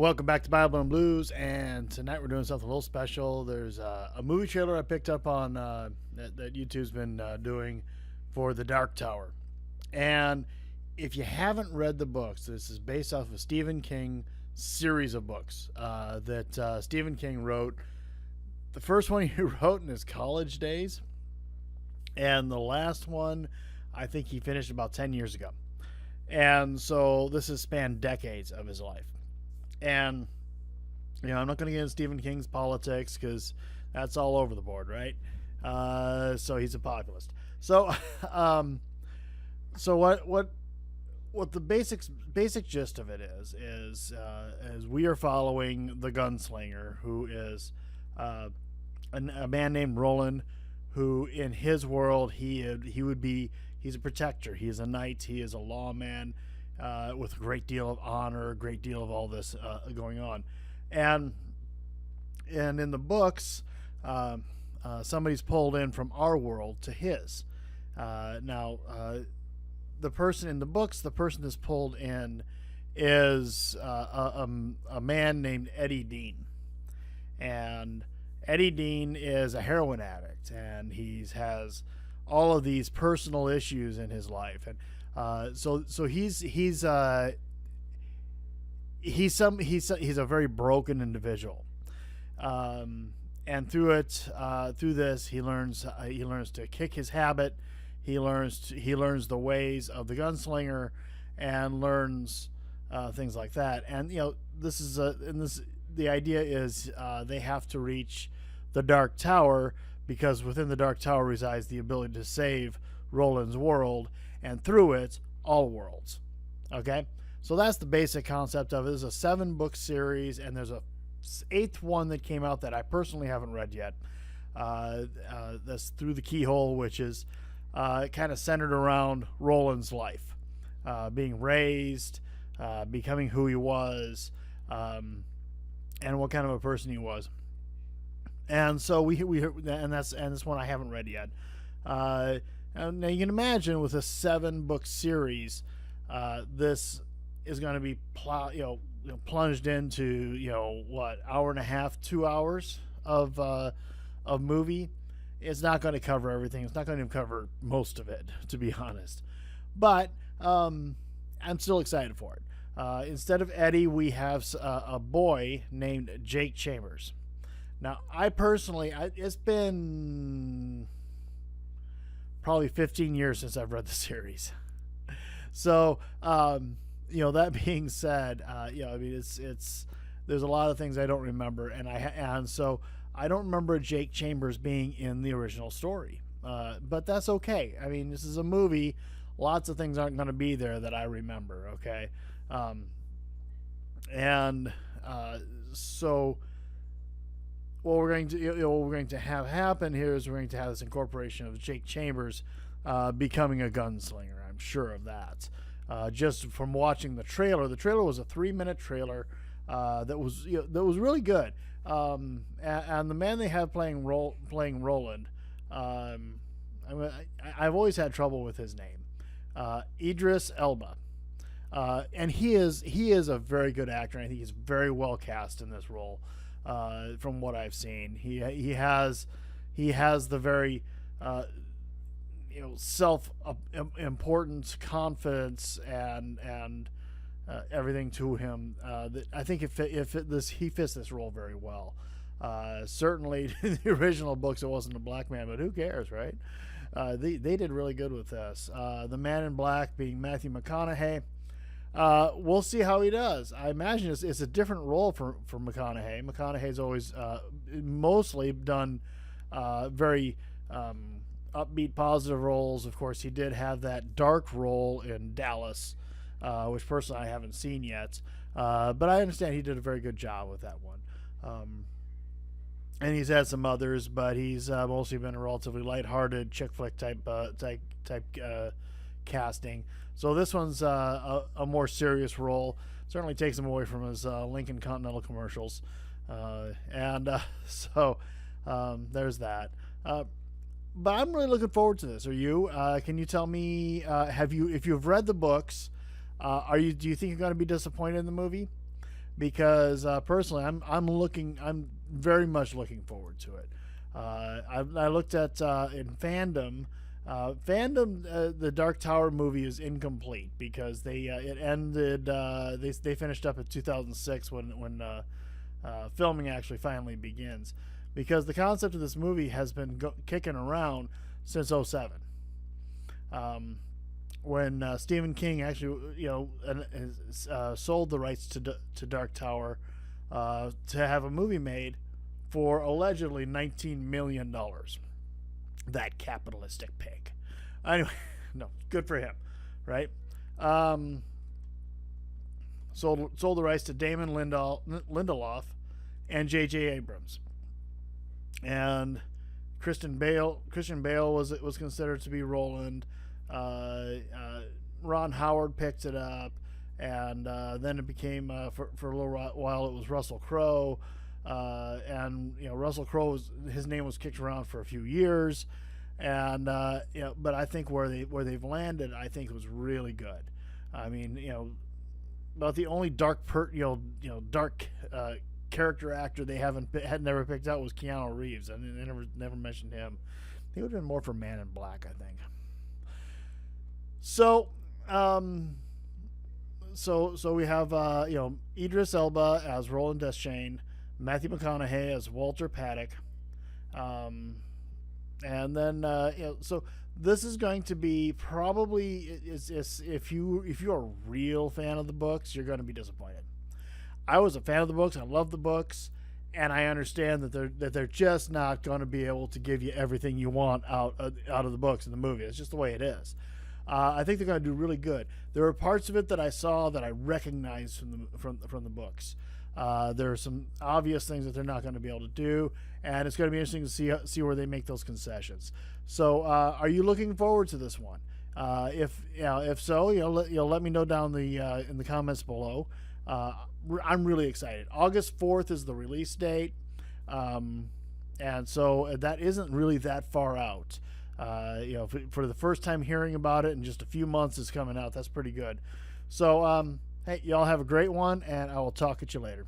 Welcome back to Bible and Blues, and tonight we're doing something a little special. There's a movie trailer I picked up on that YouTube's been doing for The Dark Tower. And if you haven't read the books, this is based off of a Stephen King series of books that Stephen King wrote. The first one he wrote in his college days, and the last one I think he finished about 10 years ago. And so this has spanned decades of his life. And, I'm not going to get into Stephen King's politics because that's all over the board, right? So he's a populist. So, so what the basic gist of it is we are following the gunslinger, who is a man named Roland, who in his world he's a protector, he is a knight, he is a lawman. With a great deal of honor, a great deal of all this going on, and in the books, somebody's pulled in from our world to his. Now, the person in the books, the person that's pulled in, is a man named Eddie Dean, and Eddie Dean is a heroin addict, and has all of these personal issues in his life, and so he's a very broken individual, and through this he learns to kick his habit. He learns the ways of the gunslinger, and learns things like that. And the idea is they have to reach the Dark Tower, because within the Dark Tower resides the ability to save Roland's world, and through it, all worlds. Okay? So that's the basic concept of it. There's a 7-book series, and there's a 8th one that came out that I personally haven't read yet. That's Through the Keyhole, which is kind of centered around Roland's life. Being raised, becoming who he was, and what kind of a person he was. And so this one I haven't read yet. Now you can imagine with a 7-book series, this is going to be plunged into hour and a half, 2 hours of movie. It's not going to cover everything. It's not going to cover most of it, to be honest. But I'm still excited for it. Instead of Eddie, we have a boy named Jake Chambers. Now, I personally, it's been probably 15 years since I've read the series. So, that being said, it's there's a lot of things I don't remember, and so I don't remember Jake Chambers being in the original story. But that's okay. I mean, this is a movie. Lots of things aren't going to be there that I remember. Okay, so what we're going to have happen here is we're going to have this incorporation of Jake Chambers becoming a gunslinger. I'm sure of that. Just from watching the trailer was a 3-minute trailer that was really good. And the man they have playing Roland, I've always had trouble with his name, Idris Elba. And he is a very good actor, and I think he's very well cast in this role. From what I've seen, he has the very self-important confidence and everything to him that I think he fits this role very well. Certainly, in the original books it wasn't a black man, but who cares, right? They did really good with this. The Man in Black being Matthew McConaughey. We'll see how he does. I imagine it's a different role for McConaughey. McConaughey's always mostly done very upbeat, positive roles. Of course, he did have that dark role in Dallas, which personally I haven't seen yet. But I understand he did a very good job with that one. And he's had some others, but he's mostly been a relatively lighthearted chick flick type casting. So this one's a more serious role. Certainly takes him away from his Lincoln Continental commercials, so there's that. But I'm really looking forward to this. Are you? Can you tell me? If you've read the books, do you think you're going to be disappointed in the movie? because personally, I'm very much looking forward to it. I looked at in fandom. The Dark Tower movie is incomplete because it ended. They finished up in 2006 when filming actually finally begins, because the concept of this movie has been kicking around since '07. When Stephen King actually, sold the rights to Dark Tower to have a movie made for allegedly $19 million. That capitalistic pig. Anyway, no, good for him, right? Sold the rights to Damon Lindelof and J.J. Abrams, and Christian Bale was considered to be Roland. Ron Howard picked it up, and then it became for a little while it was Russell Crowe, and Russell Crowe his name was kicked around for a few years, and but I think where they've landed, I think it was really good. I mean, about the only dark character actor they had never picked out was Keanu Reeves, and they never mentioned him. He would have been more for Man in Black, I think. So, so we have Idris Elba as Roland Deschain, Matthew McConaughey as Walter Paddock, and then so this is going to be probably if you're a real fan of the books, you're going to be disappointed. I was a fan of the books. I love the books, and I understand that they're just not going to be able to give you everything you want out of the books in the movie. It's just the way it is. I think they're going to do really good. There are parts of it that I saw that I recognized from the books. There are some obvious things that they're not going to be able to do, and it's going to be interesting to see where they make those concessions. So, are you looking forward to this one? If so, let me know down in the comments below. I'm really excited. August 4th is the release date, and so that isn't really that far out. For the first time hearing about it in just a few months is coming out. That's pretty good. So, hey, y'all have a great one, and I will talk at you later.